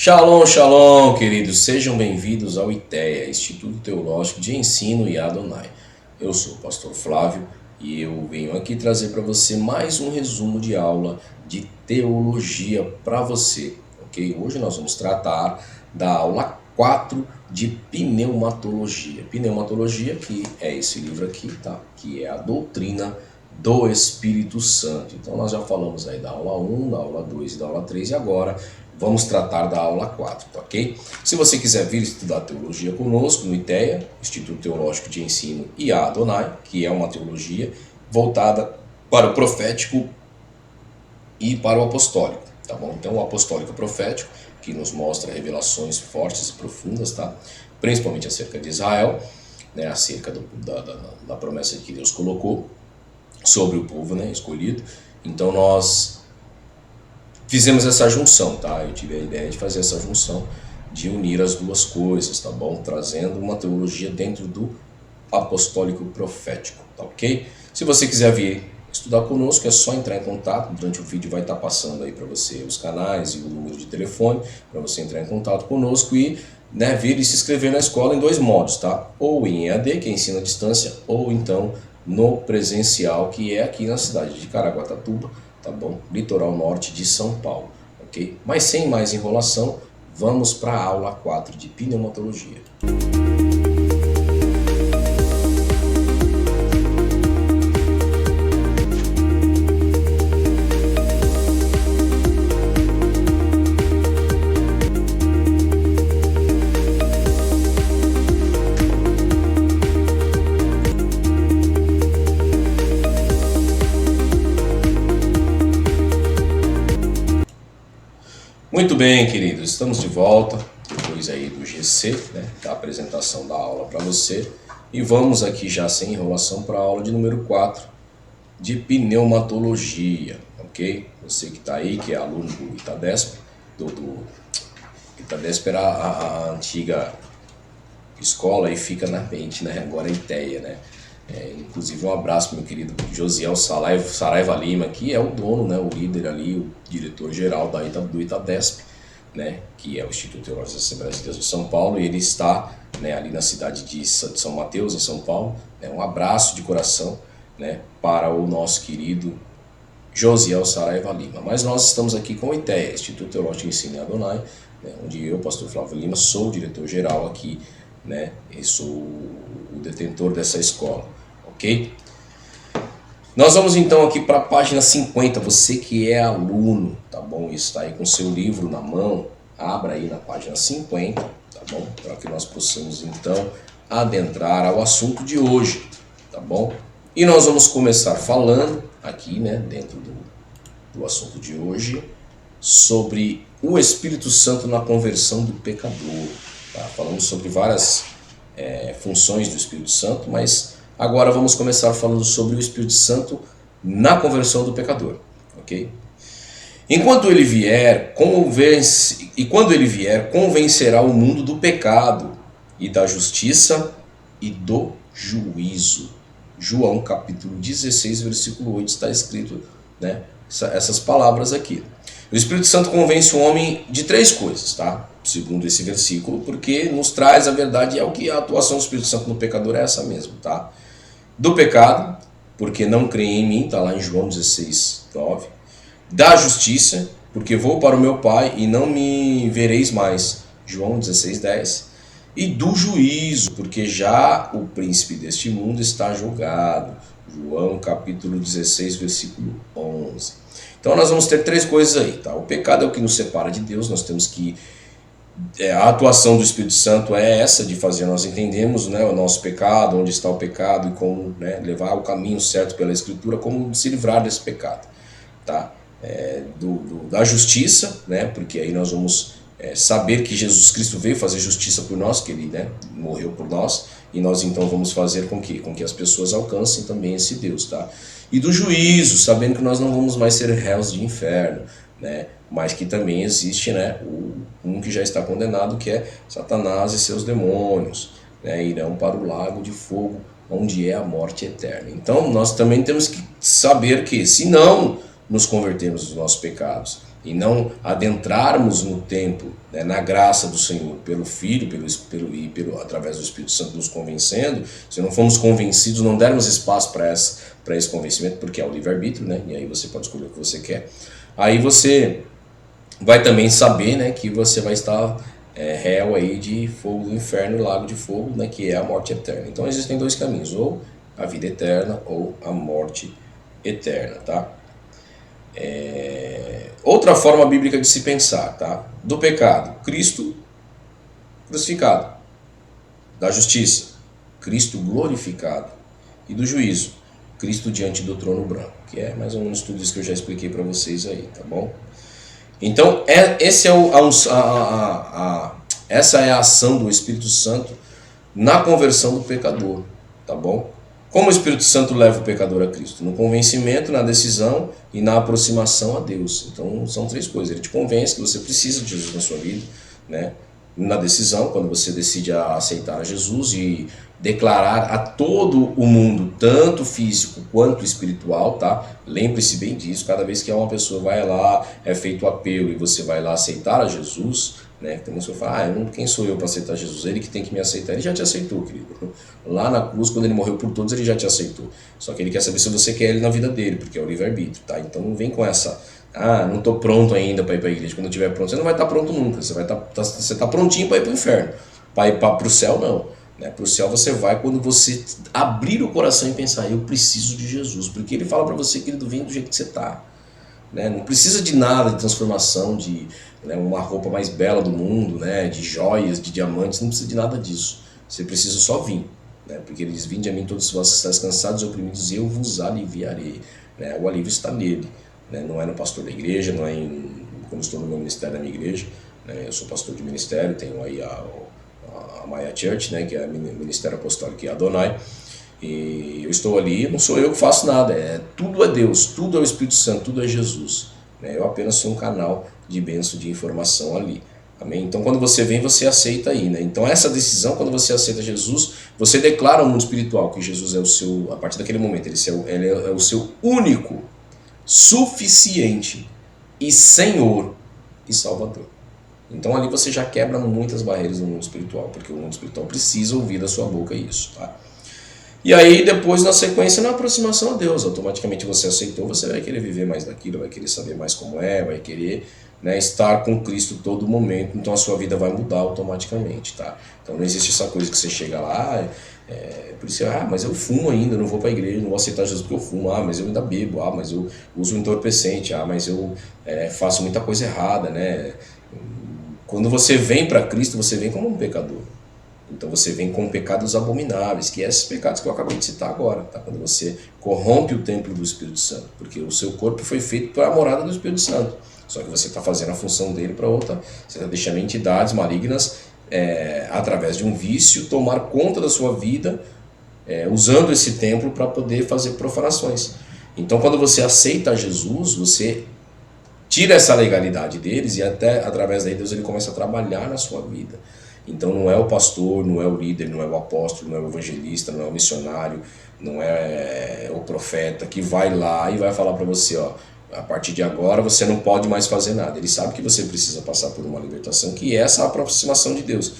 Shalom, shalom, queridos. Sejam bem-vindos ao ITEA, Instituto Teológico de Ensino e Adonai. Eu sou o pastor Flávio e eu venho aqui trazer para você mais um resumo de aula de teologia para você, ok? Hoje nós vamos tratar da aula 4 de pneumatologia. Pneumatologia, que é esse livro aqui, tá? Que é a doutrina do Espírito Santo. Então nós já falamos aí da aula 1, da aula 2 e da aula 3 e agora vamos tratar da aula 4, tá ok? Se você quiser vir estudar teologia conosco no ITEA, Instituto Teológico de Ensino e Adonai, que é uma teologia voltada para o profético e para o apostólico, tá bom? Então o apostólico profético, que nos mostra revelações fortes e profundas, tá? Principalmente acerca de Israel, né? Acerca da promessa que Deus colocou sobre o povo, né, escolhido. Então nós fizemos essa junção, tá? Eu tive a ideia de fazer essa junção, de unir as duas coisas, tá bom? Trazendo uma teologia dentro do apostólico profético, tá ok? Se você quiser vir estudar conosco, é só entrar em contato. Durante o vídeo vai estar passando aí para você os canais e o número de telefone para você entrar em contato conosco e, né, vir e se inscrever na escola em dois modos, tá? Ou em EAD, que é ensino à distância, ou então no presencial, que é aqui na cidade de Caraguatatuba, tá bom? Litoral norte de São Paulo, ok? Mas sem mais enrolação, vamos para a aula 4 de pneumatologia. Muito bem, queridos, estamos de volta, depois aí do GC, né, da apresentação da aula para você, e vamos aqui já sem enrolação para a aula de número 4 de pneumatologia, ok? Você que está aí, que é aluno do Itadesp, Itadesp era a antiga escola e fica na mente, né, agora é ITEA, né? Inclusive um abraço para meu querido Josiel Saraiva Lima, que é o dono, né, o líder ali, o diretor-geral do Itadesp, né, que é o Instituto Teológico das Assembleias de Deus de São Paulo, e ele está, né, ali na cidade de São Mateus, em São Paulo. Um abraço de coração, né, para o nosso querido Josiel Saraiva Lima. Mas nós estamos aqui com o ITEA, Instituto Teológico de Ensino e Adonai, né, onde eu, pastor Flávio Lima, sou o diretor-geral aqui, né, e sou o detentor dessa escola, ok? Nós vamos então aqui para a página 50, você que é aluno, tá bom? Está aí com seu livro na mão, abra aí na página 50, tá bom? Para que nós possamos então adentrar ao assunto de hoje, tá bom? E nós vamos começar falando aqui, né, dentro do assunto de hoje, sobre o Espírito Santo na conversão do pecador. Tá? Falamos sobre várias funções do Espírito Santo, mas agora vamos começar falando sobre o Espírito Santo na conversão do pecador, ok? Quando ele vier, convencerá o mundo do pecado e da justiça e do juízo. João capítulo 16, versículo 8 está escrito, né, essas palavras aqui. O Espírito Santo convence o homem de três coisas, tá? Segundo esse versículo, porque nos traz a verdade, é o que a atuação do Espírito Santo no pecador é essa mesmo, tá? Do pecado, porque não creem em mim, tá lá em João 16, 9. Da justiça, porque vou para o meu Pai e não me vereis mais, João 16, 10. E do juízo, porque já o príncipe deste mundo está julgado, João capítulo 16, versículo 11. Então nós vamos ter três coisas aí, tá? O pecado é o que nos separa de Deus, nós temos que... a atuação do Espírito Santo é essa, de fazer nós entendermos, né, o nosso pecado, onde está o pecado e como, né, levar o caminho certo pela Escritura, como se livrar desse pecado, tá? Da justiça, né, porque aí nós vamos saber que Jesus Cristo veio fazer justiça por nós, que ele, né, morreu por nós, e nós então vamos fazer com que as pessoas alcancem também esse Deus, tá? E do juízo, sabendo que nós não vamos mais ser réus de inferno, né, mas que também existe, né, um que já está condenado, que é Satanás e seus demônios, né, irão para o lago de fogo, onde é a morte eterna. Então nós também temos que saber que, se não nos convertermos dos nossos pecados, e não adentrarmos no tempo, né, na graça do Senhor, pelo Filho, através do Espírito Santo nos convencendo, se não formos convencidos, não dermos espaço para esse convencimento, porque é o livre-arbítrio, né, e aí você pode escolher o que você quer, aí você vai também saber, né, que você vai estar réu aí de fogo do inferno e lago de fogo, né, que é a morte eterna. Então existem dois caminhos, ou a vida eterna ou a morte eterna, tá? Outra forma bíblica de se pensar, tá? Do pecado, Cristo crucificado. Da justiça, Cristo glorificado. E do juízo, Cristo diante do trono branco, que é mais ou menos tudo isso que eu já expliquei para vocês aí, tá bom? Então, essa é a ação do Espírito Santo na conversão do pecador, tá bom? Como o Espírito Santo leva o pecador a Cristo? No convencimento, na decisão e na aproximação a Deus. Então, são três coisas. Ele te convence que você precisa de Jesus na sua vida, né? Na decisão, quando você decide aceitar a Jesus e declarar a todo o mundo, tanto físico quanto espiritual, tá? Lembre-se bem disso, cada vez que uma pessoa vai lá, é feito o apelo e você vai lá aceitar a Jesus, né? Tem pessoa que fala, quem sou eu para aceitar Jesus? Ele que tem que me aceitar. Ele já te aceitou, querido. Lá na cruz, quando ele morreu por todos, ele já te aceitou. Só que ele quer saber se você quer ele na vida dele, porque é o livre-arbítrio, tá? Então não vem com essa, não estou pronto ainda para ir para a igreja. Quando eu estiver pronto, você não vai estar pronto nunca. Você tá prontinho para ir para o inferno. Para ir para o céu, não. Né? Para o céu você vai quando você abrir o coração e pensar, eu preciso de Jesus. Porque ele fala para você, querido, vem do jeito que você está. Né? Não precisa de nada de transformação, de uma roupa mais bela do mundo, né? De joias, de diamantes, não precisa de nada disso. Você precisa só vir. Né? Porque ele diz, vinde a mim todos vós que estáis cansados e oprimidos, e eu vos aliviarei. Né? O alívio está nele. Né? Não é no pastor da igreja, não é quando estou no meu ministério da minha igreja. Né? Eu sou pastor de ministério, tenho aí a Maya Church, né? Que é o ministério apostólico e Adonai. E eu estou ali, não sou eu que faço nada, tudo é Deus, tudo é o Espírito Santo, tudo é Jesus. Né? Eu apenas sou um canal de bênção, de informação ali. Amém? Então quando você vem, você aceita aí. Né? Então essa decisão, quando você aceita Jesus, você declara ao mundo espiritual que Jesus é o seu, a partir daquele momento, ele é o seu único, suficiente e Senhor e Salvador. Então ali você já quebra muitas barreiras no mundo espiritual, porque o mundo espiritual precisa ouvir da sua boca isso, tá? E aí depois na sequência, na aproximação a Deus, automaticamente você aceitou, você vai querer viver mais daquilo, vai querer saber mais como vai querer, né, estar com Cristo todo momento, então a sua vida vai mudar automaticamente, tá? Então não existe essa coisa que você chega lá, por isso, mas eu fumo ainda, não vou para a igreja, não vou aceitar Jesus porque eu fumo, mas eu ainda bebo, mas eu uso um entorpecente, mas eu faço muita coisa errada, né? Quando você vem para Cristo, você vem como um pecador. Então você vem com pecados abomináveis, que é esses pecados que eu acabei de citar agora, tá? Quando você corrompe o templo do Espírito Santo, porque o seu corpo foi feito para a morada do Espírito Santo, só que você está fazendo a função dele para outra, você está deixando entidades malignas, através de um vício, tomar conta da sua vida, usando esse templo para poder fazer profanações. Então quando você aceita Jesus, você tira essa legalidade deles e até através daí Deus ele começa a trabalhar na sua vida. Então não é o pastor, não é o líder, não é o apóstolo, não é o evangelista, não é o missionário, não é o profeta que vai lá e vai falar para você, a partir de agora você não pode mais fazer nada. Ele sabe que você precisa passar por uma libertação, que é essa aproximação de Deus.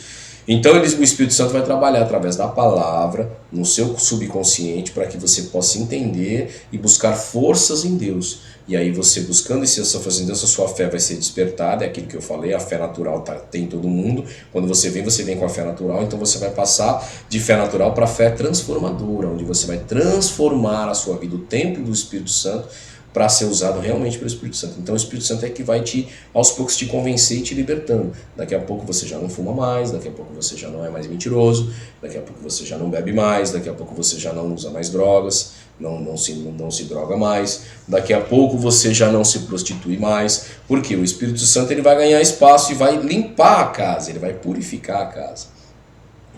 Então o Espírito Santo vai trabalhar através da palavra no seu subconsciente para que você possa entender e buscar forças em Deus. E aí você buscando essa força em Deus, a sua fé vai ser despertada, é aquilo que eu falei, a fé natural tem em todo mundo. Quando você vem com a fé natural, então você vai passar de fé natural para fé transformadora, onde você vai transformar a sua vida, o templo do Espírito Santo, para ser usado realmente pelo Espírito Santo. Então o Espírito Santo é que vai aos poucos te convencer e te libertando. Daqui a pouco você já não fuma mais, daqui a pouco você já não é mais mentiroso, daqui a pouco você já não bebe mais, daqui a pouco você já não usa mais drogas, não se droga mais, daqui a pouco você já não se prostitui mais, porque o Espírito Santo ele vai ganhar espaço e vai limpar a casa, ele vai purificar a casa.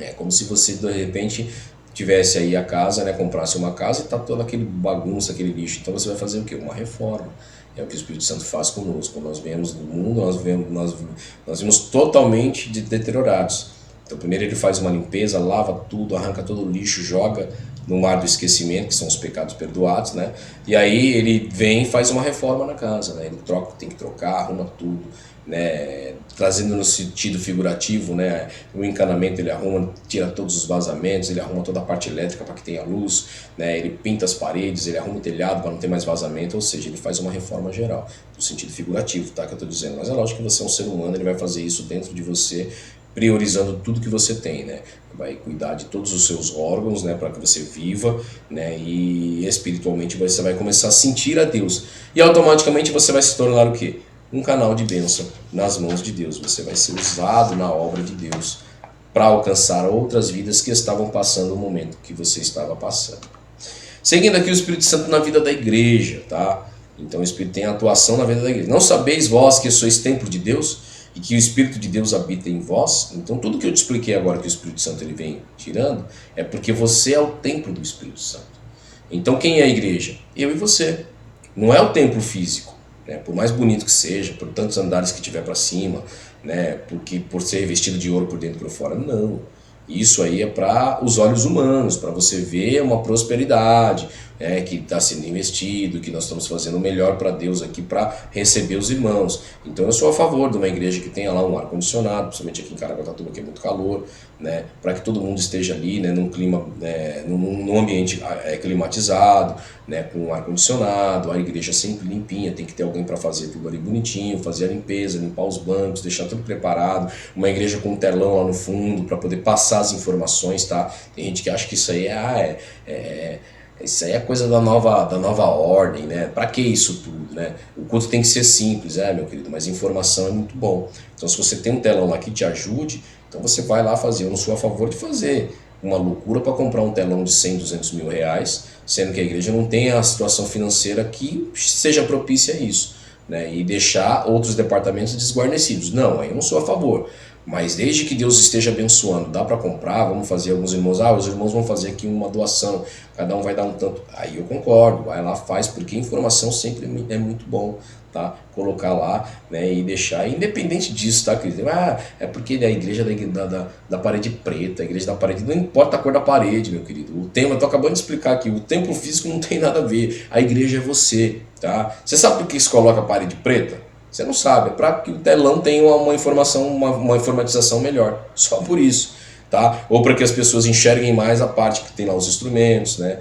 É como se você de repente tivesse aí a casa, né, comprasse uma casa e tá toda aquele bagunça, aquele lixo. Então você vai fazer o quê? Uma reforma. É o que o Espírito Santo faz conosco. Quando nós viemos do mundo, nós vimos totalmente deteriorados. Então primeiro ele faz uma limpeza, lava tudo, arranca todo o lixo, joga no mar do esquecimento, que são os pecados perdoados, né? E aí ele vem e faz uma reforma na casa, né? Ele tem que trocar, arruma tudo, né? Trazendo no sentido figurativo, né? O encanamento ele arruma, tira todos os vazamentos, ele arruma toda a parte elétrica para que tenha luz, né? Ele pinta as paredes, ele arruma o telhado para não ter mais vazamento, ou seja, ele faz uma reforma geral, no sentido figurativo, tá? Que eu estou dizendo. Mas é lógico que você é um ser humano, ele vai fazer isso dentro de você, priorizando tudo que você tem, né? Vai cuidar de todos os seus órgãos, né, para que você viva, né, e espiritualmente você vai começar a sentir a Deus. E automaticamente você vai se tornar o quê? Um canal de bênção nas mãos de Deus. Você vai ser usado na obra de Deus para alcançar outras vidas que estavam passando o momento que você estava passando. Seguindo aqui o Espírito Santo na vida da igreja, tá? Então o Espírito tem atuação na vida da igreja. Não sabeis vós que sois templo de Deus e que o Espírito de Deus habita em vós? Então tudo que eu te expliquei agora que o Espírito Santo ele vem tirando é porque você é o templo do Espírito Santo. Então quem é a igreja? Eu e você. Não é o templo físico, né? Por mais bonito que seja, por tantos andares que tiver para cima, né? Porque por ser revestido de ouro por dentro e por fora, não. Isso aí é para os olhos humanos, para você ver uma prosperidade, que está sendo investido, que nós estamos fazendo o melhor para Deus aqui para receber os irmãos. Então eu sou a favor de uma igreja que tenha lá um ar-condicionado, principalmente aqui em Caraguatatuba, que é muito calor, né, para que todo mundo esteja ali, né, num clima, num ambiente climatizado, né, com ar-condicionado, a igreja sempre limpinha, tem que ter alguém para fazer tudo ali bonitinho, fazer a limpeza, limpar os bancos, deixar tudo preparado, uma igreja com um telão lá no fundo para poder passar as informações, tá? Tem gente que acha que isso aí isso aí é coisa da nova ordem, né? Para que isso tudo, né? O culto tem que ser simples, meu querido, mas informação é muito bom. Então se você tem um telão lá que te ajude, então você vai lá fazer. Eu não sou a favor de fazer uma loucura para comprar um telão de 100, 200 mil reais, sendo que a igreja não tem a situação financeira que seja propícia a isso, né? E deixar outros departamentos desguarnecidos. Não, aí eu não sou a favor. Mas desde que Deus esteja abençoando, dá para comprar, vamos fazer alguns irmãos, os irmãos vão fazer aqui uma doação, cada um vai dar um tanto. Aí eu concordo, vai lá, faz, porque informação sempre é muito bom, tá? Colocar lá, né, e deixar, independente disso, tá, querido? É porque a igreja da parede preta, a igreja da parede, não importa a cor da parede, meu querido. O templo, eu tô acabando de explicar aqui, o templo físico não tem nada a ver, a igreja é você, tá? Você sabe por que se coloca a parede preta? Você não sabe, é para que o telão tenha uma informação, uma informatização melhor, só por isso, tá? Ou para que as pessoas enxerguem mais a parte que tem lá os instrumentos, né?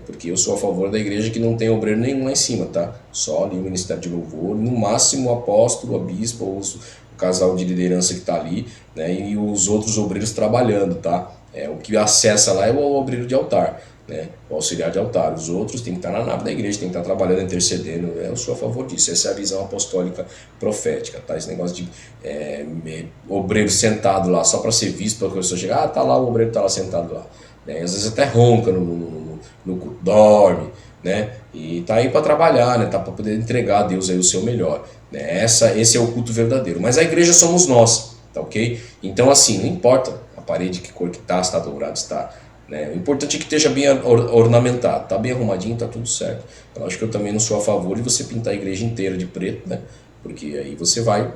Porque eu sou a favor da igreja que não tem obreiro nenhum lá em cima, tá? Só ali o ministério de louvor, no máximo o apóstolo, a bispa, ou o casal de liderança que está ali, né? E os outros obreiros trabalhando, tá? O que acessa lá é o obreiro de altar, né, o auxiliar de altar. Os outros têm que estar na nave da igreja, têm que estar trabalhando, intercedendo. Eu sou a favor disso. Essa é a visão apostólica profética, tá? Esse negócio de obreiro sentado lá só para ser visto, para a pessoa chegar, tá lá, o obreiro tá lá sentado lá, né? Às vezes até ronca dorme, né? E tá aí para trabalhar, né? Tá para poder entregar a Deus aí o seu melhor, né? Esse é o culto verdadeiro. Mas a igreja somos nós, tá ok? Então assim, não importa a parede que cor que tá, se tá dourado, se tá, né? O importante é que esteja bem ornamentado, tá bem arrumadinho, tá tudo certo. Eu acho que eu também não sou a favor de você pintar a igreja inteira de preto, né? Porque aí você vai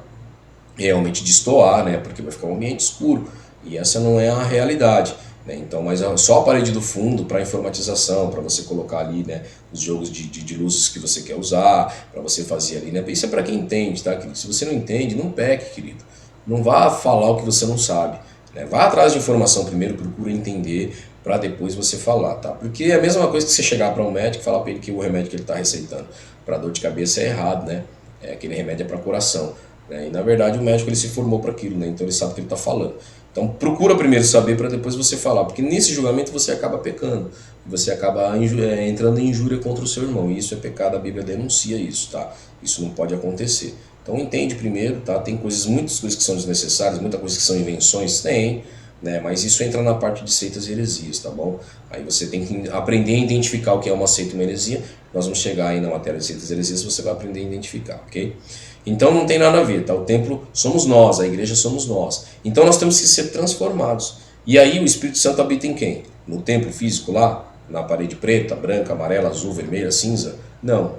realmente destoar, né? Porque vai ficar um ambiente escuro e essa não é a realidade, né? Então, mas só a parede do fundo para informatização, para você colocar ali, né, os jogos de luzes que você quer usar, para você fazer ali, né? Isso é para quem entende, tá, querido? Se você não entende, não peque, querido. Não vá falar o que você não sabe, né? Vá atrás de informação primeiro, procura entender, para depois você falar, tá? Porque é a mesma coisa que você chegar para um médico e falar para ele que o remédio que ele está receitando para dor de cabeça é errado, né? Aquele remédio é para coração, né? E na verdade o médico ele se formou para aquilo, né? Então ele sabe o que ele está falando. Então procura primeiro saber para depois você falar, porque nesse julgamento você acaba pecando, você acaba entrando em injúria contra o seu irmão, e isso é pecado, a Bíblia denuncia isso, tá? Isso não pode acontecer. Então entende primeiro, tá? Tem muitas coisas que são desnecessárias, muitas coisas que são invenções, tem, né? Mas isso entra na parte de seitas e heresias, tá bom? Aí você tem que aprender a identificar o que é uma seita e uma heresia. Nós vamos chegar aí na matéria de seitas e heresias, você vai aprender a identificar, ok? Então não tem nada a ver, tá? O templo somos nós, a igreja somos nós. Então nós temos que ser transformados. E aí o Espírito Santo habita em quem? No templo físico lá? Na parede preta, branca, amarela, azul, vermelha, cinza? Não,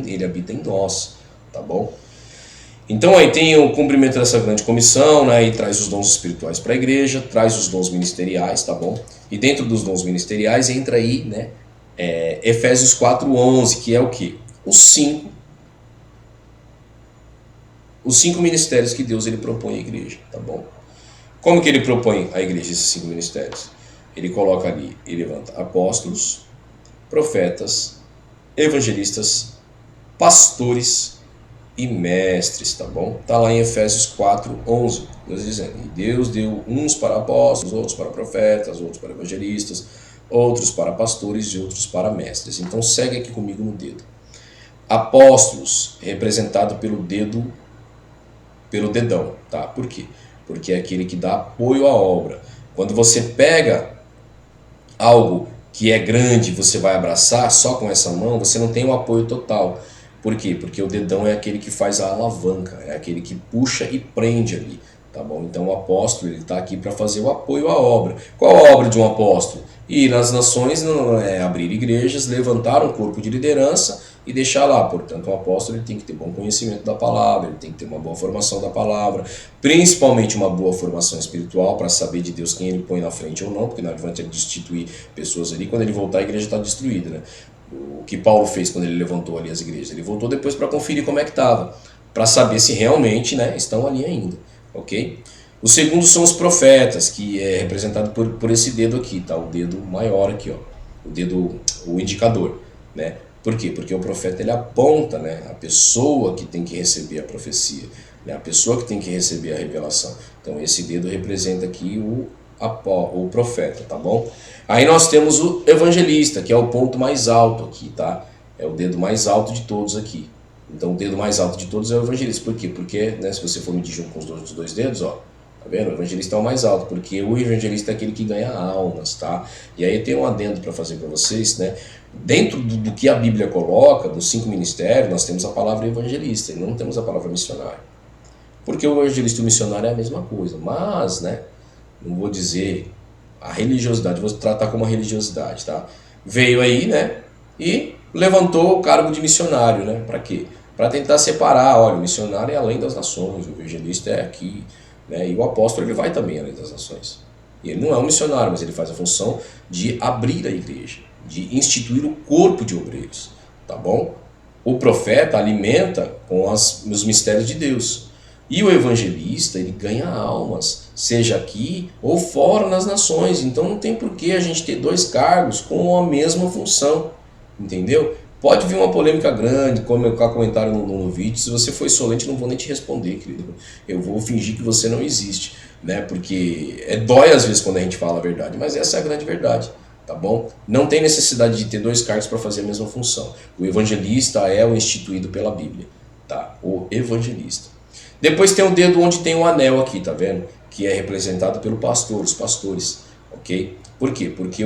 ele habita em nós, tá bom? Então aí tem o cumprimento dessa grande comissão, né, e traz os dons espirituais para a igreja, traz os dons ministeriais, tá bom? E dentro dos dons ministeriais entra aí, né, Efésios 4:11, que é o quê? Os cinco ministérios que Deus ele propõe à igreja, tá bom? Como que ele propõe à igreja esses cinco ministérios? Ele coloca ali, ele levanta apóstolos, profetas, evangelistas, pastores e mestres, tá bom? Tá lá em Efésios 4:11, Deus dizendo: e Deus deu uns para apóstolos, outros para profetas, outros para evangelistas, outros para pastores e outros para mestres. Então segue aqui comigo no dedo. Apóstolos, representado pelo dedão, tá? Por quê? Porque é aquele que dá apoio à obra. Quando você pega algo que é grande, você vai abraçar só com essa mão, você não tem o apoio total. Por quê? Porque o dedão é aquele que faz a alavanca, é aquele que puxa e prende ali, tá bom? Então o apóstolo ele está aqui para fazer o apoio à obra. Qual a obra de um apóstolo? Ir nas nações, abrir igrejas, levantar um corpo de liderança e deixar lá. Portanto, o apóstolo ele tem que ter bom conhecimento da palavra, ele tem que ter uma boa formação da palavra, principalmente uma boa formação espiritual para saber de Deus quem ele põe na frente ou não, porque não adianta ele destituir pessoas ali, quando ele voltar a igreja está destruída, né? O que Paulo fez quando ele levantou ali as igrejas, ele voltou depois para conferir como é que estava, para saber se realmente, né, estão ali ainda, ok? O segundo são os profetas, que é representado por esse dedo aqui, tá? O dedo maior aqui, ó, o indicador, né? Por quê? Porque o profeta ele aponta, né, a pessoa que tem que receber a profecia, né, a pessoa que tem que receber a revelação. Então esse dedo representa aqui o profeta, tá bom? Aí nós temos o evangelista, que é o ponto mais alto aqui, tá? É o dedo mais alto de todos aqui. Então o dedo mais alto de todos é o evangelista. Por quê? Porque, né, se você for medir junto com os dois dedos, ó, tá vendo? O evangelista é o mais alto, porque o evangelista é aquele que ganha almas, tá? E aí tem um adendo para fazer para vocês, né? Dentro do que a Bíblia coloca, dos 5 ministérios, nós temos a palavra evangelista e não temos a palavra missionário. Porque o evangelista e o missionário é a mesma coisa, mas, né, não vou dizer a religiosidade, vou tratar como a religiosidade, tá? Veio aí, né, e levantou o cargo de missionário, né? Para quê? Para tentar separar, olha, o missionário é além das nações, o evangelista é aqui, né? E o apóstolo ele vai também além das nações. E ele não é um missionário, mas ele faz a função de abrir a igreja, de instituir o corpo de obreiros, tá bom? O profeta alimenta com os mistérios de Deus. E o evangelista, ele ganha almas, seja aqui ou fora nas nações. Então não tem por que a gente ter dois cargos com a mesma função, entendeu? Pode vir uma polêmica grande, colocar comentário no vídeo. Se você for insolente, não vou nem te responder, querido. Eu vou fingir que você não existe, né? Porque dói às vezes quando a gente fala a verdade, mas essa é a grande verdade, tá bom? Não tem necessidade de ter dois cargos para fazer a mesma função. O evangelista é o instituído pela Bíblia, tá? O evangelista. Depois tem o dedo onde tem o anel aqui, tá vendo? Que é representado pelo pastor, os pastores, ok? Por quê? Porque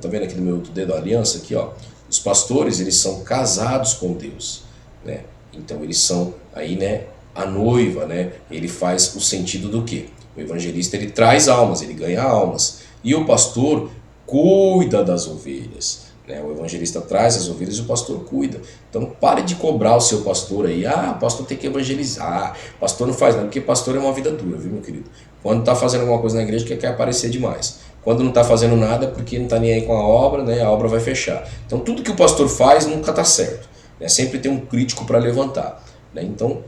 tá vendo aqui no meu outro dedo a aliança aqui, ó? Os pastores, eles são casados com Deus, né? Então eles são aí, né, a noiva, né? Ele faz o sentido do quê? O evangelista, ele traz almas, ele ganha almas. E o pastor cuida das ovelhas, né? O evangelista traz as ovelhas e o pastor cuida. Então pare de cobrar o seu pastor aí. Ah, o pastor tem que evangelizar. O pastor não faz nada, porque pastor é uma vida dura, viu, meu querido? Quando está fazendo alguma coisa na igreja, quer aparecer demais. Quando não está fazendo nada, é porque não está nem aí com a obra, né? A obra vai fechar. Então tudo que o pastor faz nunca está certo, né? Sempre tem um crítico para levantar, né? Então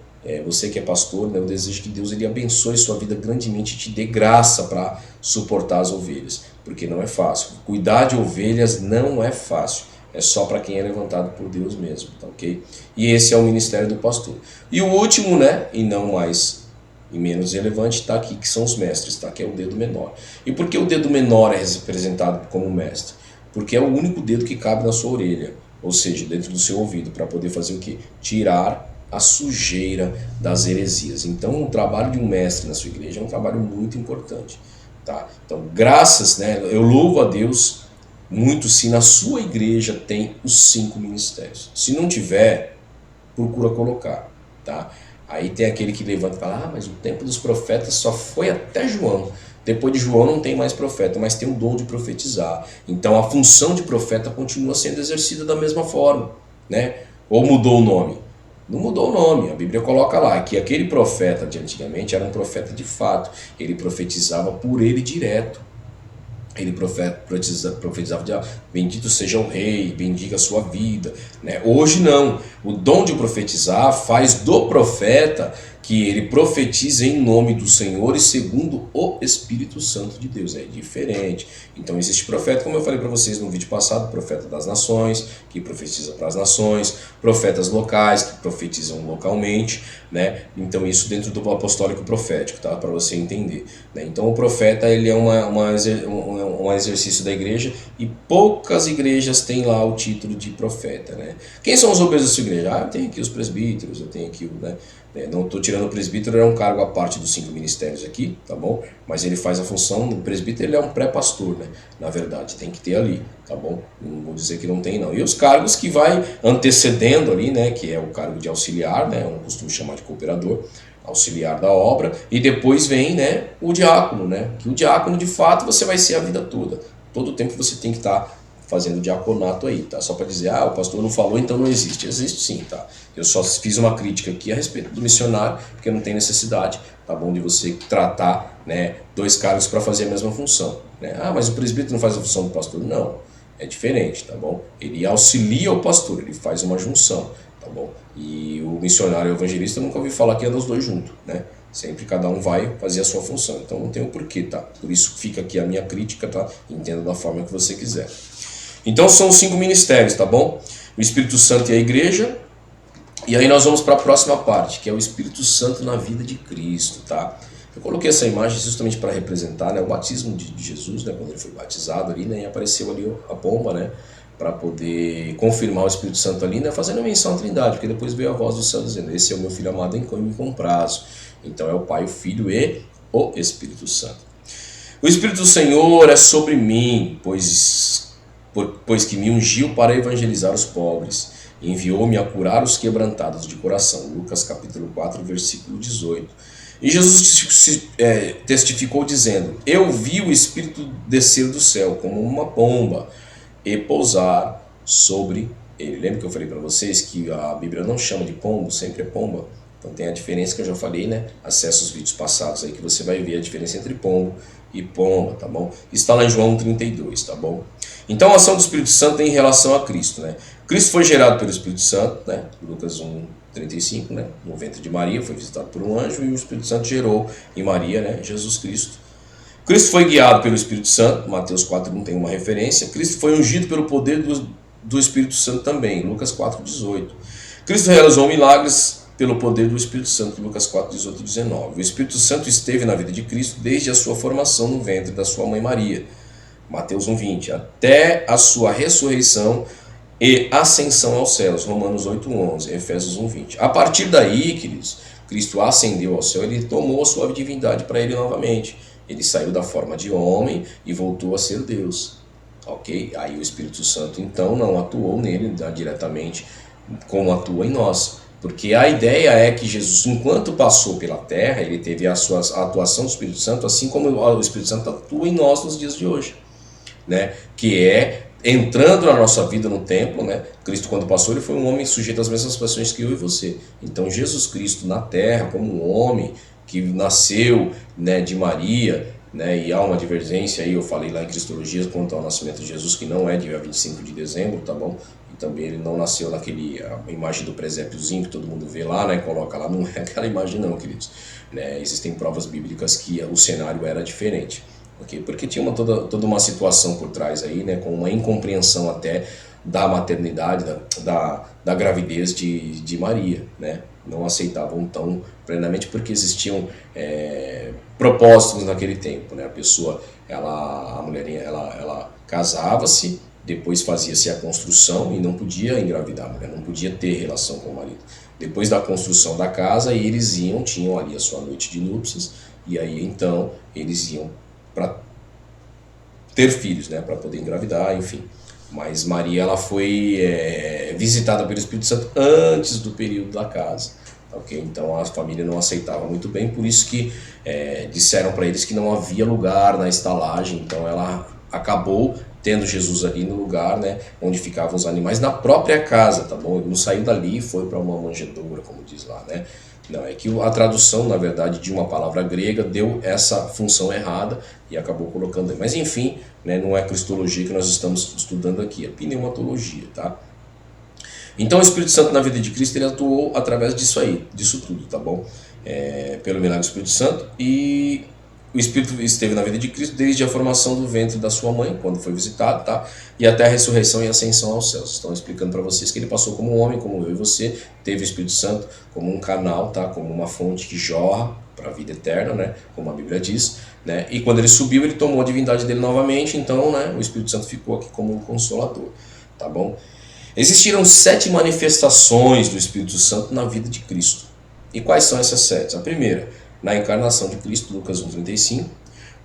você que é pastor, né, eu desejo que Deus ele abençoe sua vida grandemente e te dê graça para suportar as ovelhas, porque não é fácil. Cuidar de ovelhas não é fácil, é só para quem é levantado por Deus mesmo, tá ok? E esse é o ministério do pastor. E o último, né, e não mais e menos relevante, está aqui, que são os mestres, tá? Que é o dedo menor. E por que o dedo menor é representado como mestre? Porque é o único dedo que cabe na sua orelha, ou seja, dentro do seu ouvido, para poder fazer o quê? Tirar a sujeira das heresias. Então o trabalho de um mestre na sua igreja é um trabalho muito importante, tá? Então graças, né, eu louvo a Deus muito se na sua igreja tem os 5 ministérios. Se não tiver, procura colocar, tá? Aí tem aquele que levanta e fala, mas o tempo dos profetas só foi até João. Depois de João não tem mais profeta, mas tem o dom de profetizar. Então a função de profeta continua sendo exercida da mesma forma, né? Ou mudou o nome? Não mudou o nome, a Bíblia coloca lá que aquele profeta de antigamente era um profeta de fato, ele profetizava por ele direto. Ele profetizava de bendito seja o rei, bendiga a sua vida, né? Hoje não, o dom de profetizar faz do profeta que ele profetize em nome do Senhor e segundo o Espírito Santo de Deus, é diferente. Então existe profeta, como eu falei para vocês no vídeo passado, profeta das nações, que profetiza para as nações, profetas locais, que profetizam localmente, né? Então isso dentro do apostólico profético, tá? Para você entender, né? Então o profeta ele é um exercício da igreja e poucas igrejas têm lá o título de profeta, né? Quem são os obreiros da sua igreja? Eu tenho aqui os presbíteros, eu tenho aqui o, né? Não estou tirando o presbítero, é um cargo à parte dos 5 ministérios aqui, tá bom? Mas ele faz a função, o presbítero ele é um pré-pastor, né? Na verdade, tem que ter ali, tá bom? Não vou dizer que não tem não. E os cargos que vai antecedendo ali, né? Que é o cargo de auxiliar, né? Eu costumo chamar de cooperador, auxiliar da obra, e depois vem, né, o diácono, né? Que o diácono de fato você vai ser a vida toda. Todo o tempo você tem que estar fazendo diaconato aí, tá? Só para dizer, o pastor não falou, então não existe. Existe sim, tá? Eu só fiz uma crítica aqui a respeito do missionário, porque não tem necessidade, tá bom, de você tratar, né, 2 cargos para fazer a mesma função, né? Mas o presbítero não faz a função do pastor? Não, é diferente, tá bom? Ele auxilia o pastor, ele faz uma junção, tá bom? E o missionário e o evangelista eu nunca ouvi falar que é dos 2 juntos, né? Sempre cada um vai fazer a sua função, então não tem o porquê, tá? Por isso fica aqui a minha crítica, tá? Entenda da forma que você quiser. Então são os 5 ministérios, tá bom? O Espírito Santo e a igreja. E aí nós vamos para a próxima parte, que é o Espírito Santo na vida de Cristo, tá? Eu coloquei essa imagem justamente para representar, né, o batismo de Jesus, né, quando ele foi batizado ali, né, e apareceu ali a pomba, né, para poder confirmar o Espírito Santo ali, né, fazendo menção à Trindade, porque depois veio a voz do céu dizendo, esse é o meu filho amado em quem me comprazo. Então é o Pai, o Filho e o Espírito Santo. O Espírito do Senhor é sobre mim, pois que me ungiu para evangelizar os pobres, e enviou-me a curar os quebrantados de coração. Lucas capítulo 4, versículo 18. E Jesus testificou dizendo, eu vi o Espírito descer do céu como uma pomba e pousar sobre ele. Lembra que eu falei para vocês que a Bíblia não chama de pombo, sempre é pomba? Então tem a diferença que eu já falei, né? Acesse os vídeos passados aí que você vai ver a diferença entre pombo e pomba, tá bom? Está lá em João 32, tá bom? Então a ação do Espírito Santo em relação a Cristo, né? Cristo foi gerado pelo Espírito Santo, né? Lucas 1:35, né? No ventre de Maria, foi visitado por um anjo e o Espírito Santo gerou em Maria, né? Jesus Cristo. Cristo foi guiado pelo Espírito Santo, Mateus 4:1 tem uma referência. Cristo foi ungido pelo poder do Espírito Santo também, Lucas 4:18. Cristo realizou milagres pelo poder do Espírito Santo, Lucas 4:18 e 19. O Espírito Santo esteve na vida de Cristo desde a sua formação no ventre da sua mãe Maria, Mateus 1:20, até a sua ressurreição e ascensão aos céus, Romanos 8:11, Efésios 1:20. A partir daí, queridos, Cristo ascendeu ao céu, ele tomou a sua divindade para ele novamente. Ele saiu da forma de homem e voltou a ser Deus. Ok? Aí o Espírito Santo então não atuou nele diretamente como atua em nós. Porque a ideia é que Jesus, enquanto passou pela terra, ele teve a atuação do Espírito Santo, assim como o Espírito Santo atua em nós nos dias de hoje, né? Que é entrando na nossa vida no templo, né? Cristo, quando passou, ele foi um homem sujeito às mesmas paixões que eu e você. Então Jesus Cristo na terra, como um homem que nasceu, né, de Maria, né, e há uma divergência aí, eu falei lá em Cristologia quanto ao nascimento de Jesus, que não é dia 25 de dezembro, tá bom? E também ele não nasceu naquele, a imagem do presépiozinho que todo mundo vê lá, né, coloca lá, não é aquela imagem não, queridos, né? Existem provas bíblicas que o cenário era diferente, ok? Porque tinha toda uma situação por trás aí, né, com uma incompreensão até da maternidade, da gravidez de Maria, né? Não aceitavam tão plenamente porque existiam propósitos naquele tempo, né? A pessoa, a mulherinha, ela casava-se, depois fazia-se a construção e não podia engravidar, a mulher não podia ter relação com o marido. Depois da construção da casa, eles tinham ali a sua noite de núpcias e aí então eles iam para ter filhos, né? Para poder engravidar, enfim. Mas Maria ela foi visitada pelo Espírito Santo antes do período da casa, ok? Então a família não aceitava muito bem, por isso que disseram para eles que não havia lugar na estalagem, então ela acabou tendo Jesus ali no lugar, né, onde ficavam os animais, na própria casa, tá bom? Ele não saiu dali e foi para uma manjedoura, como diz lá, né? Não, é que a tradução, na verdade, de uma palavra grega deu essa função errada e acabou colocando aí. Mas enfim, né, não é cristologia que nós estamos estudando aqui, é pneumatologia, tá? Então o Espírito Santo na vida de Cristo, ele atuou através disso aí, disso tudo, tá bom? Pelo milagre do Espírito Santo, e o Espírito esteve na vida de Cristo desde a formação do ventre da sua mãe, quando foi visitado, tá? E até a ressurreição e ascensão aos céus. Estão explicando para vocês que ele passou como um homem, como eu e você, teve o Espírito Santo como um canal, tá? Como uma fonte que jorra para a vida eterna, né? Como a Bíblia diz, né? E quando ele subiu, ele tomou a divindade dele novamente, então, né? O Espírito Santo ficou aqui como um consolador, tá bom? Existiram 7 manifestações do Espírito Santo na vida de Cristo. E quais são essas 7? A primeira, na encarnação de Cristo, Lucas 1,35.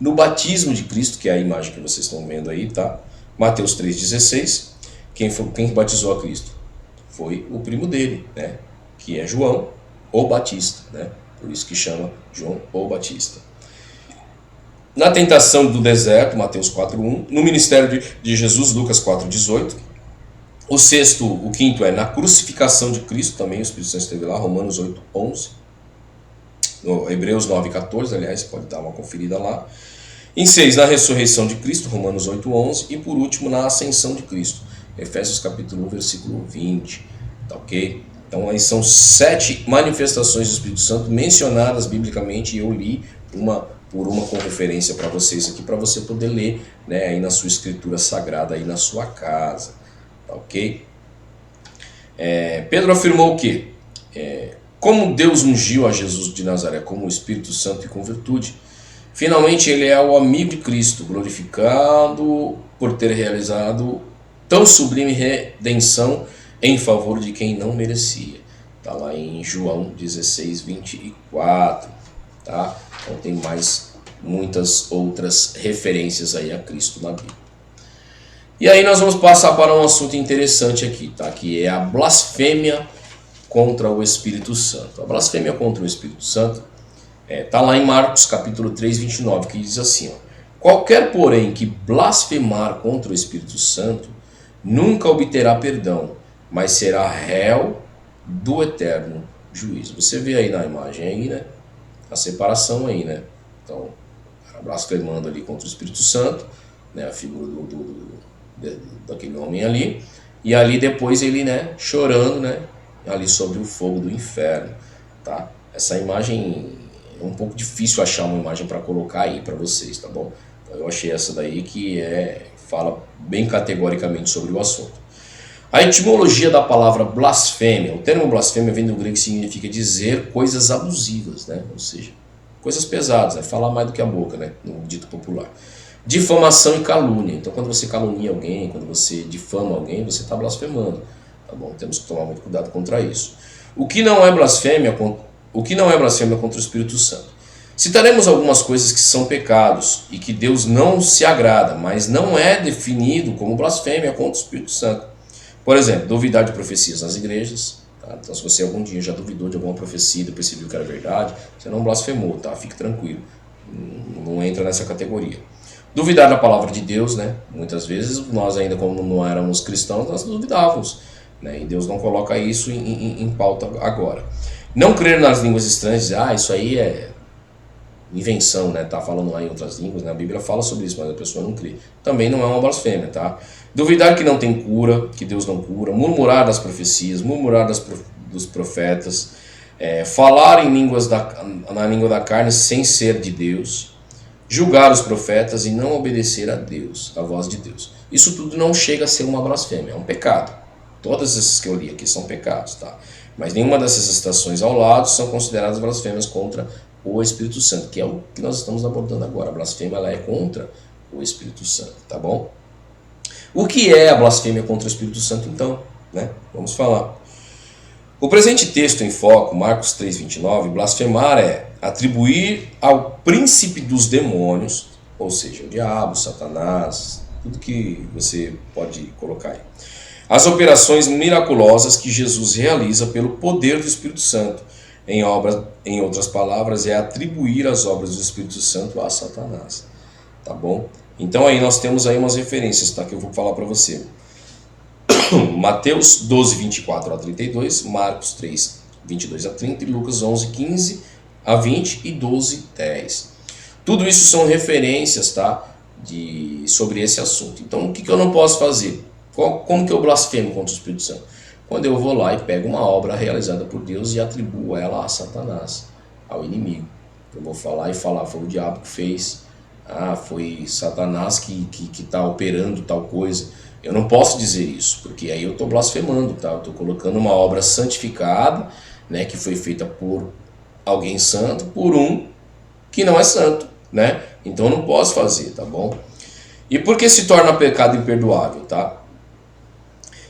No batismo de Cristo, que é a imagem que vocês estão vendo aí, tá? Mateus 3,16. Quem batizou a Cristo? Foi o primo dele, né? Que é João, o Batista, né? Por isso que chama João o Batista. Na tentação do deserto, Mateus 4,1. No ministério de Jesus, Lucas 4,18. O quinto é na crucificação de Cristo, também o Espírito Santo esteve lá, Romanos 8,11. No Hebreus 9,14, aliás, pode dar uma conferida lá. Em 6, na ressurreição de Cristo, Romanos 8,11. E por último, na ascensão de Cristo, Efésios capítulo 1, versículo 20. Tá ok? Então aí são 7 manifestações do Espírito Santo mencionadas biblicamente, e eu li uma por uma com referência para vocês aqui, para você poder ler, né, aí na sua escritura sagrada, aí na sua casa. Tá ok? Pedro afirmou o quê? Como Deus ungiu a Jesus de Nazaré como o Espírito Santo e com virtude, finalmente ele é o amigo de Cristo, glorificado por ter realizado tão sublime redenção em favor de quem não merecia. Está lá em João 16, 24. Tá? Então tem muitas outras referências aí a Cristo na Bíblia. E aí nós vamos passar para um assunto interessante aqui, tá? Que é a blasfêmia contra o Espírito Santo. A blasfêmia contra o Espírito Santo está lá em Marcos capítulo 3, 29, que diz assim, ó, qualquer, porém, que blasfemar contra o Espírito Santo, nunca obterá perdão, mas será réu do eterno juízo. Você vê aí na imagem aí, né? A separação aí, né? Então, blasfemando ali contra o Espírito Santo, né? A figura daquele homem ali, e ali depois ele, né, chorando, né, ali sobre o fogo do inferno, tá? Essa imagem é um pouco difícil achar uma imagem para colocar aí para vocês, tá bom? Então, eu achei essa daí que fala bem categoricamente sobre o assunto. A etimologia da palavra blasfêmia, o termo blasfêmia vem do grego que significa dizer coisas abusivas, né? Ou seja, coisas pesadas, né? Falar mais do que a boca, né? No dito popular. Difamação e calúnia. Então, quando você calunia alguém, quando você difama alguém, você está blasfemando. Tá bom? Temos que tomar muito cuidado contra isso. O que não é blasfêmia contra o Espírito Santo? Citaremos algumas coisas que são pecados e que Deus não se agrada, mas não é definido como blasfêmia contra o Espírito Santo. Por exemplo, duvidar de profecias nas igrejas. Tá? Então, se você algum dia já duvidou de alguma profecia e depois viu que era verdade, você não blasfemou, tá? Fique tranquilo. Não entra nessa categoria. Duvidar da palavra de Deus, né? Muitas vezes nós ainda, como não éramos cristãos, nós duvidávamos, né? E Deus não coloca isso em pauta agora. Não crer nas línguas estranhas, isso aí é invenção, né? Tá falando lá em outras línguas, né? A Bíblia fala sobre isso, mas a pessoa não crê. Também não é uma blasfêmia, tá? Duvidar que não tem cura, que Deus não cura, murmurar das profecias, murmurar dos profetas, falar na língua da carne sem ser de Deus, julgar os profetas e não obedecer a Deus, a voz de Deus. Isso tudo não chega a ser uma blasfêmia, é um pecado. Todas essas que eu li aqui são pecados, tá? Mas nenhuma dessas citações ao lado são consideradas blasfêmias contra o Espírito Santo, que é o que nós estamos abordando agora. A blasfêmia ela é contra o Espírito Santo, tá bom? O que é a blasfêmia contra o Espírito Santo, então? Né? Vamos falar. O presente texto em foco, Marcos 3,29, blasfemar é atribuir ao príncipe dos demônios, ou seja, o diabo, Satanás, tudo que você pode colocar aí, as operações miraculosas que Jesus realiza pelo poder do Espírito Santo. Em outras palavras, é atribuir as obras do Espírito Santo a Satanás. Tá bom? Então aí nós temos aí umas referências, tá, que eu vou falar para você. Mateus 12, 24 a 32, Marcos 3, 22 a 30 e Lucas 11, 15 a 20 e 12, 10. Tudo isso são referências, tá, sobre esse assunto. Então o que eu não posso fazer? Como que eu blasfemo contra o Espírito Santo? Quando eu vou lá e pego uma obra realizada por Deus e atribuo ela a Satanás, ao inimigo. Eu vou falar foi o diabo que fez, foi Satanás que está operando tal coisa. Eu não posso dizer isso, porque aí eu estou blasfemando, tá? Eu estou colocando uma obra santificada, né, que foi feita por alguém santo, por um que não é santo, né? Então eu não posso fazer, tá bom? E por que se torna pecado imperdoável, tá?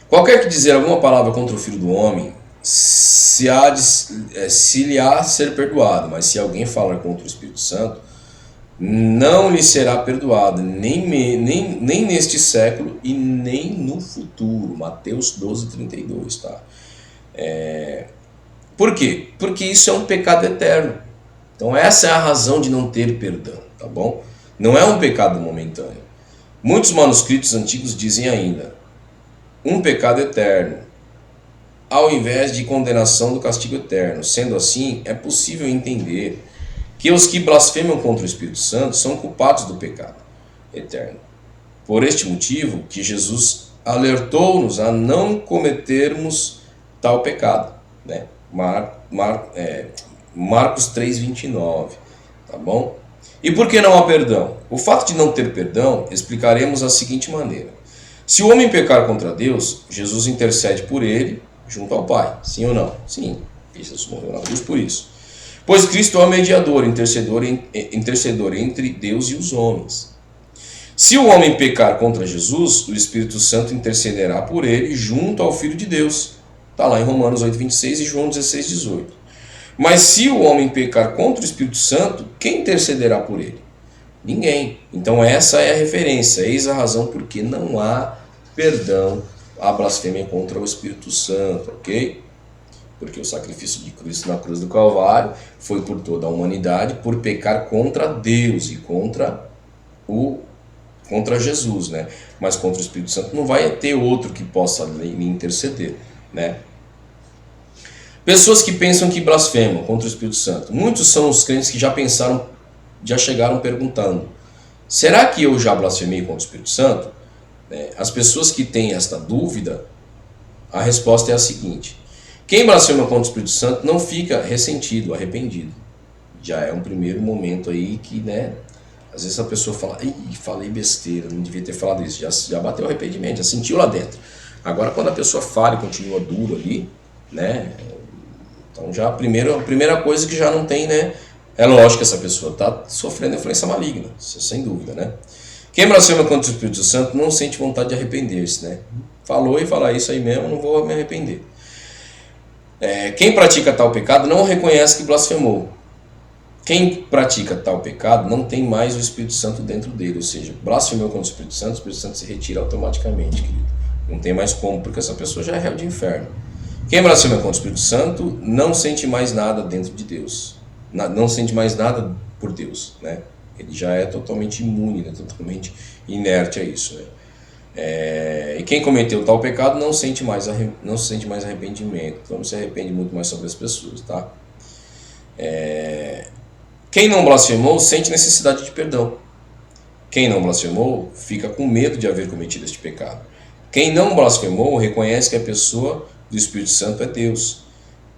Qualquer que dizer alguma palavra contra o Filho do Homem, se lhe há ser perdoado, mas se alguém falar contra o Espírito Santo, não lhe será perdoado, nem neste século e nem no futuro. Mateus 12, 32, tá? Por quê? Porque isso é um pecado eterno. Então essa é a razão de não ter perdão, tá bom? Não é um pecado momentâneo. Muitos manuscritos antigos dizem ainda, um pecado eterno, ao invés de condenação do castigo eterno. Sendo assim, é possível entender que os que blasfemam contra o Espírito Santo são culpados do pecado eterno. Por este motivo que Jesus alertou-nos a não cometermos tal pecado, né? Marcos 3:29, tá bom? E por que não há perdão? O fato de não ter perdão explicaremos da seguinte maneira. Se o homem pecar contra Deus, Jesus intercede por ele junto ao Pai. Sim ou não? Sim. Jesus morreu na cruz por isso. Pois Cristo é o mediador, intercedor entre Deus e os homens. Se o homem pecar contra Jesus, o Espírito Santo intercederá por ele junto ao Filho de Deus. Está lá em Romanos 8:26 e João 16:18. Mas se o homem pecar contra o Espírito Santo, quem intercederá por ele? Ninguém. Então essa é a referência. Eis a razão por que não há perdão à blasfêmia contra o Espírito Santo, ok? Porque o sacrifício de Cristo na cruz do Calvário foi por toda a humanidade por pecar contra Deus e contra Jesus, né? Mas contra o Espírito Santo não vai ter outro que possa lhe interceder, né? Pessoas que pensam que blasfemam contra o Espírito Santo. Muitos são os crentes que já chegaram perguntando: será que eu já blasfemei contra o Espírito Santo? As pessoas que têm esta dúvida, a resposta é a seguinte: quem blasfema contra o Espírito Santo não fica ressentido, arrependido. Já é um primeiro momento aí que, né, às vezes a pessoa fala, falei besteira, não devia ter falado isso, já bateu arrependimento, já sentiu lá dentro. Agora quando a pessoa fala e continua duro ali, né, então já a primeira coisa que já não tem, né, é lógico que essa pessoa está sofrendo influência maligna, sem dúvida, né. Quem blasfema contra o Espírito Santo não sente vontade de arrepender-se, né. Falou e falar isso aí mesmo, não vou me arrepender. Quem pratica tal pecado não reconhece que blasfemou. Quem pratica tal pecado não tem mais o Espírito Santo dentro dele, ou seja, blasfemou contra o Espírito Santo se retira automaticamente, querido. Não tem mais como, porque essa pessoa já é réu de inferno. Quem blasfema contra o Espírito Santo não sente mais nada dentro de Deus, não sente mais nada por Deus, né? Ele já é totalmente imune, né? Totalmente inerte a isso, né? E quem cometeu tal pecado não sente mais arrependimento, então se arrepende muito mais sobre as pessoas, tá? Quem não blasfemou sente necessidade de perdão. Quem não blasfemou fica com medo de haver cometido este pecado. Quem não blasfemou reconhece que a pessoa do Espírito Santo é Deus.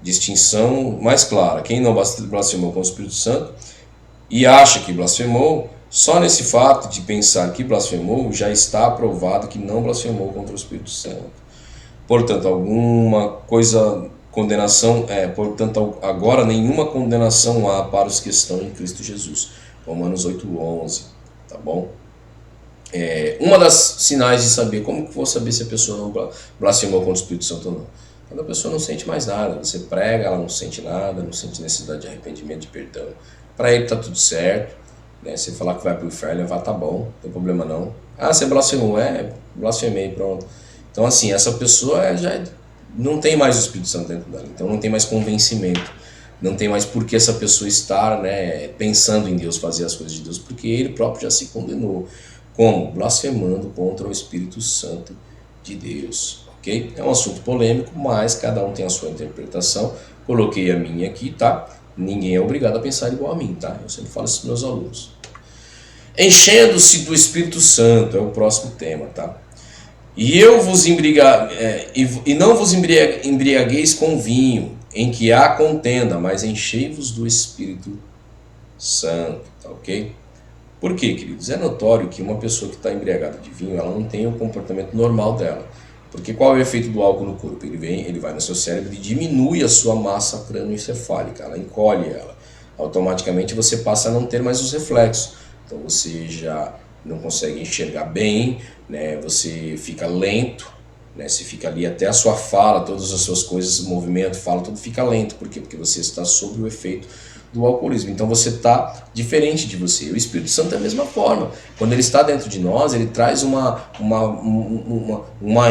Distinção mais clara: quem não blasfemou com o Espírito Santo e acha que blasfemou, só nesse fato de pensar que blasfemou já está aprovado que não blasfemou contra o Espírito Santo. Portanto, agora nenhuma condenação há para os que estão em Cristo Jesus. Romanos 8:11, tá bom? Uma das sinais de saber, como que eu vou saber se a pessoa não blasfemou contra o Espírito Santo ou não? Quando a pessoa não sente mais nada, você prega, ela não sente nada, não sente necessidade de arrependimento, de perdão. Para ele tá tudo certo, né? Você falar que vai para o inferno, vai, tá bom, não tem problema não. Você blasfemou, blasfemei, pronto. Então assim, essa pessoa já não tem mais o Espírito Santo dentro dela, então não tem mais convencimento, não tem mais por que essa pessoa estar, né, pensando em Deus, fazer as coisas de Deus, porque ele próprio já se condenou. Como? Blasfemando contra o Espírito Santo de Deus. Ok? É um assunto polêmico, mas cada um tem a sua interpretação. Coloquei a minha aqui, tá? Ninguém é obrigado a pensar igual a mim, tá? Eu sempre falo isso para os meus alunos. Enchendo-se do Espírito Santo é o próximo tema, tá? E não vos embriagueis com vinho, em que há contenda, mas enchei-vos do Espírito Santo, tá ok? Por quê, queridos? É notório que uma pessoa que está embriagada de vinho, ela não tem o comportamento normal dela. Porque qual é o efeito do álcool no corpo? Ele vai no seu cérebro e diminui a sua massa crânioencefálica, ela encolhe ela. Automaticamente você passa a não ter mais os reflexos. Então você já não consegue enxergar bem, né? Você fica lento, né? Você fica ali até a sua fala, todas as suas coisas, movimento, fala, tudo fica lento. Por quê? Porque você está sob o efeito do alcoolismo. Então você está diferente de você. O Espírito Santo é a mesma forma. Quando ele está dentro de nós, ele traz uma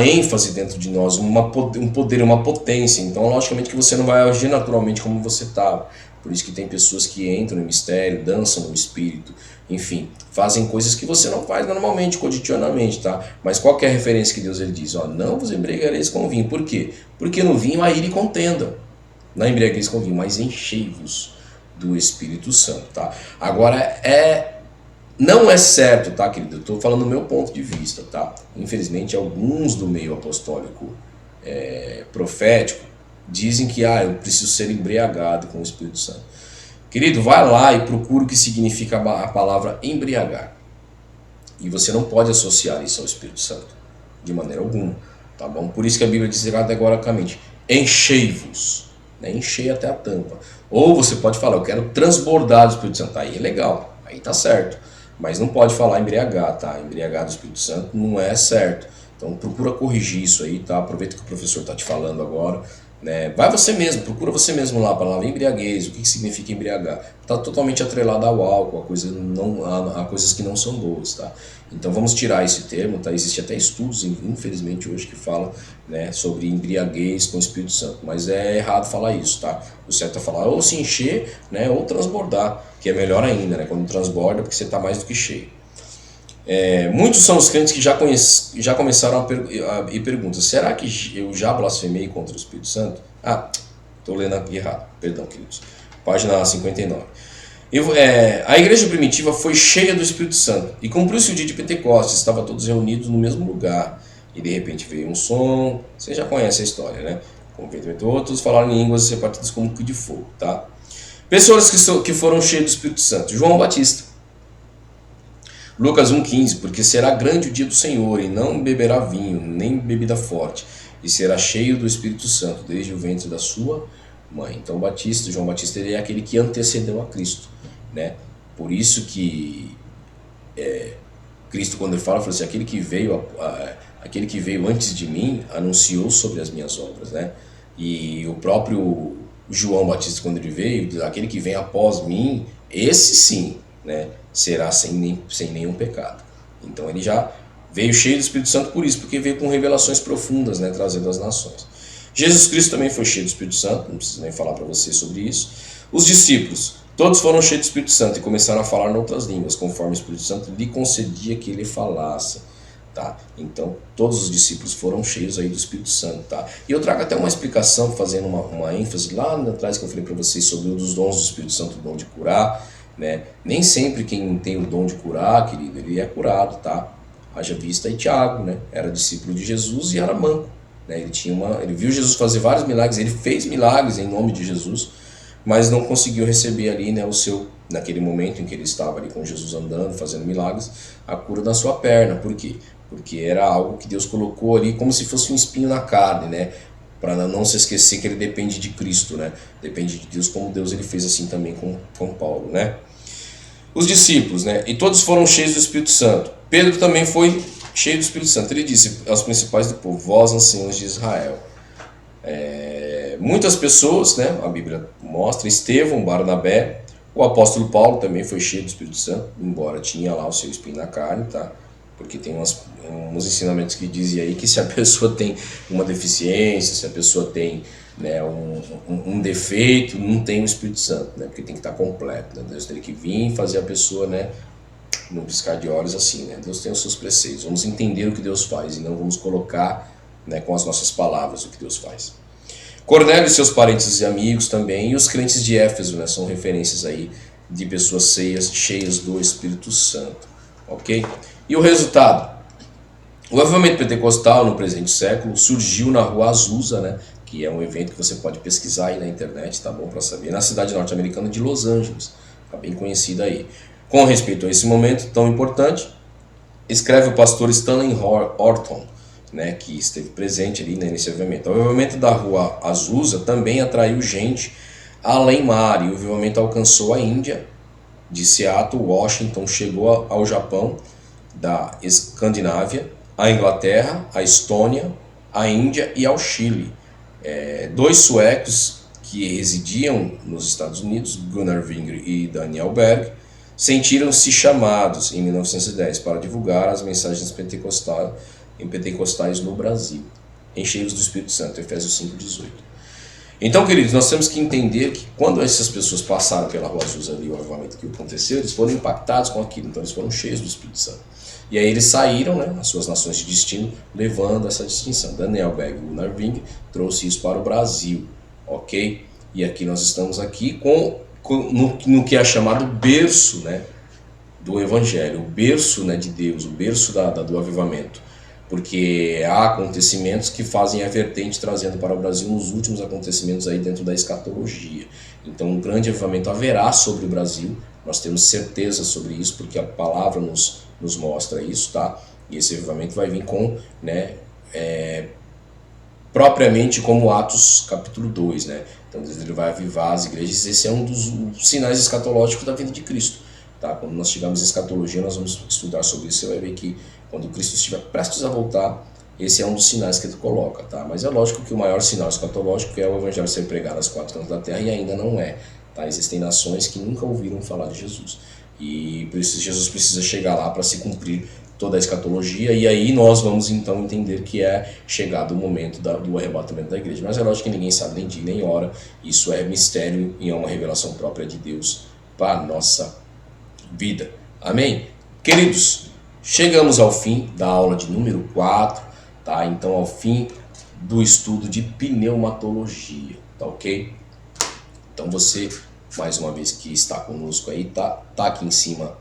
ênfase dentro de nós, um poder, uma potência. Então, logicamente que você não vai agir naturalmente como você estava. Por isso que tem pessoas que entram no mistério, dançam no Espírito, enfim, fazem coisas que você não faz normalmente, cotidianamente, tá? Mas qual que é a referência que Deus ele diz? Ó, não vos embriagareis com vinho. Por quê? Porque no vinho há ira e contenda. Não embriagueis com vinho, mas enchei-vos do Espírito Santo, tá? Agora, não é certo, tá, querido? Eu estou falando do meu ponto de vista, tá? Infelizmente, alguns do meio apostólico profético dizem que eu preciso ser embriagado com o Espírito Santo. Querido, vai lá e procura o que significa a palavra embriagar. E você não pode associar isso ao Espírito Santo, de maneira alguma, tá bom? Por isso que a Bíblia diz categoricamente, enchei-vos, né? Enchei até a tampa. Ou você pode falar, eu quero transbordar do Espírito Santo. Aí é legal, aí tá certo. Mas não pode falar embriagar, tá? Embriagar do Espírito Santo não é certo. Então procura corrigir isso aí, tá? Aproveita que o professor está te falando agora, né? Vai você mesmo, procura você mesmo lá a palavra embriaguez, o que significa embriagar. Está totalmente atrelado ao álcool, a coisas que não são boas, tá? Então vamos tirar esse termo, tá? Existe até estudos, infelizmente, hoje que falam, né, sobre embriaguez com o Espírito Santo, mas é errado falar isso, tá? O certo é falar ou se encher, né, ou transbordar, que é melhor ainda, né? Quando transborda, porque você está mais do que cheio. Muitos são os crentes que já começaram e perguntam, será que eu já blasfemei contra o Espírito Santo? Estou lendo aqui errado, perdão, queridos. Página 59. A igreja primitiva foi cheia do Espírito Santo e cumpriu-se o dia de Pentecostes, estavam todos reunidos no mesmo lugar. E de repente veio um som, você já conhece a história, né? Como todos falaram em línguas repartidas como que de fogo, tá? Pessoas que foram cheias do Espírito Santo. João Batista. Lucas 1,15, porque será grande o dia do Senhor, e não beberá vinho, nem bebida forte, e será cheio do Espírito Santo, desde o ventre da sua mãe. Então João Batista, ele é aquele que antecedeu a Cristo, né? Por isso que Cristo, quando ele fala assim, aquele que veio antes de mim, anunciou sobre as minhas obras, né? E o próprio João Batista, quando ele veio, aquele que vem após mim, esse sim, né, será sem nenhum pecado. Então ele já veio cheio do Espírito Santo por isso, porque veio com revelações profundas, né, trazendo às nações. Jesus Cristo também foi cheio do Espírito Santo, não preciso nem falar para você sobre isso. Os discípulos, todos foram cheios do Espírito Santo e começaram a falar em outras línguas, conforme o Espírito Santo lhe concedia que ele falasse. Tá? Então, todos os discípulos foram cheios aí do Espírito Santo. Tá? E eu trago até uma explicação, fazendo uma ênfase lá atrás que eu falei para vocês sobre os dons do Espírito Santo, o dom de curar. Né? Nem sempre quem tem o dom de curar, querido, ele é curado, tá? Haja vista aí Tiago, né? Era discípulo de Jesus e era manco, né? Ele viu Jesus fazer vários milagres, ele fez milagres em nome de Jesus, mas não conseguiu receber ali, né, naquele momento em que ele estava ali com Jesus andando, fazendo milagres, a cura da sua perna. Por quê? Porque era algo que Deus colocou ali como se fosse um espinho na carne, né? Para não se esquecer que ele depende de Cristo, né? Depende de Deus, como Deus ele fez assim também com Paulo, né? Os discípulos, né? E todos foram cheios do Espírito Santo. Pedro também foi cheio do Espírito Santo. Ele disse aos principais do povo, vós anciãos de Israel. Muitas pessoas, né? A Bíblia mostra, Estevão, Barnabé, o apóstolo Paulo também foi cheio do Espírito Santo, embora tinha lá o seu espinho na carne, tá? Porque tem uns ensinamentos que dizem aí que se a pessoa tem uma deficiência, se a pessoa tem, né, um defeito, não tem o Espírito Santo, né? Porque tem que estar completo, né? Deus tem que vir e fazer a pessoa, né, no piscar de olhos assim, né? Deus tem os seus preceitos. Vamos entender o que Deus faz e não vamos colocar, né, com as nossas palavras o que Deus faz. Cornélio e seus parentes e amigos também, e os crentes de Éfeso, né, são referências aí de pessoas cheias do Espírito Santo, ok? E o resultado? O avivamento pentecostal no presente século surgiu na Rua Azusa, né, que é um evento que você pode pesquisar aí na internet, tá bom, para saber, na cidade norte-americana de Los Angeles, tá bem conhecida aí. Com respeito a esse momento tão importante, escreve o pastor Stanley Horton, né, que esteve presente ali, né, nesse avivamento. O avivamento da Rua Azusa também atraiu gente além mar, e o avivamento alcançou a Índia, de Seattle, Washington, chegou ao Japão, da Escandinávia, a Inglaterra, a Estônia, a Índia e ao Chile. Dois suecos que residiam nos Estados Unidos, Gunnar Wingre e Daniel Berg, sentiram-se chamados em 1910 para divulgar as mensagens pentecostais no Brasil, encheios do Espírito Santo, Efésios 5,18. Então, queridos, nós temos que entender que quando essas pessoas passaram pela Rua Azusa ali, o avivamento que aconteceu, eles foram impactados com aquilo, então eles foram cheios do Espírito Santo. E aí eles saíram, né, as suas nações de destino, levando essa distinção. Daniel Berg e Gunnar Wing trouxe isso para o Brasil, ok? E aqui nós estamos aqui no que é chamado berço, né, do Evangelho, o berço, né, de Deus, o berço do avivamento. Porque há acontecimentos que fazem a vertente trazendo para o Brasil nos últimos acontecimentos aí dentro da escatologia. Então um grande avivamento haverá sobre o Brasil, nós temos certeza sobre isso, porque a palavra nos mostra isso, tá? E esse avivamento vai vir com, né, propriamente como Atos capítulo 2, né? Então ele vai avivar as igrejas, esse é um dos sinais escatológicos da vinda de Cristo, tá? Quando nós chegarmos em escatologia, nós vamos estudar sobre isso, você vai ver que quando Cristo estiver prestes a voltar, esse é um dos sinais que ele coloca, tá? Mas é lógico que o maior sinal escatológico é o evangelho ser pregado às quatro cantos da terra, e ainda não é, tá? Existem nações que nunca ouviram falar de Jesus, e por isso Jesus precisa chegar lá para se cumprir toda a escatologia, e aí nós vamos então entender que é chegado o momento do arrebatamento da igreja. Mas é lógico que ninguém sabe nem dia nem hora, isso é mistério e é uma revelação própria de Deus para a nossa vida. Amém? Queridos, chegamos ao fim da aula de número 4, tá? Então ao fim do estudo de pneumatologia, tá ok? Então você, mais uma vez que está conosco aí, tá aqui em cima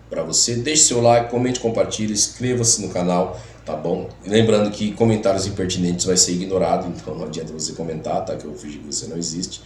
para você, deixe seu like, comente, compartilhe, inscreva-se no canal, tá bom? E lembrando que comentários impertinentes vai ser ignorado, então não adianta você comentar, tá? Que eu vou fingir que você não existe.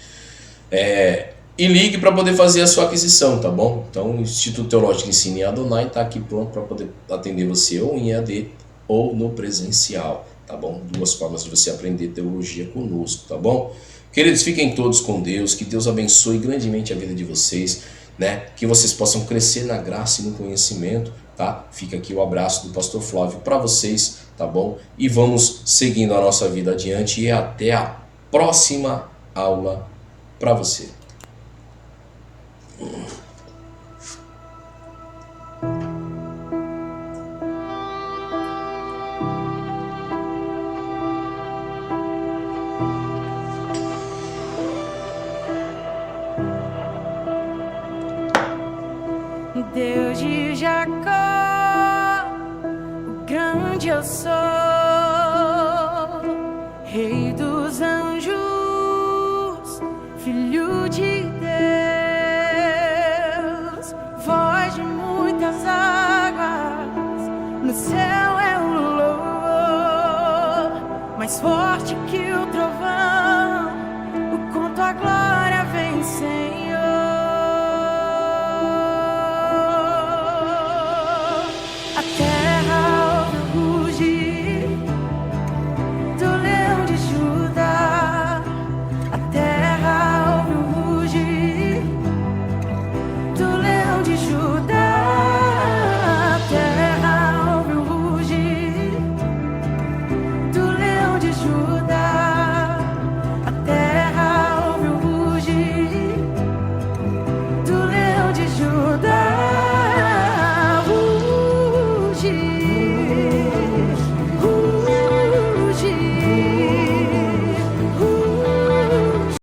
E ligue para poder fazer a sua aquisição, tá bom? Então o Instituto Teológico Ensino em Adonai está aqui pronto para poder atender você ou em EAD ou no presencial, tá bom? Duas formas de você aprender teologia conosco, tá bom? Queridos, fiquem todos com Deus, que Deus abençoe grandemente a vida de vocês, né? Que vocês possam crescer na graça e no conhecimento, tá? Fica aqui o abraço do Pastor Flávio para vocês, tá bom? E vamos seguindo a nossa vida adiante e até a próxima aula para você. Deus de Jacó, o grande eu sou, Rei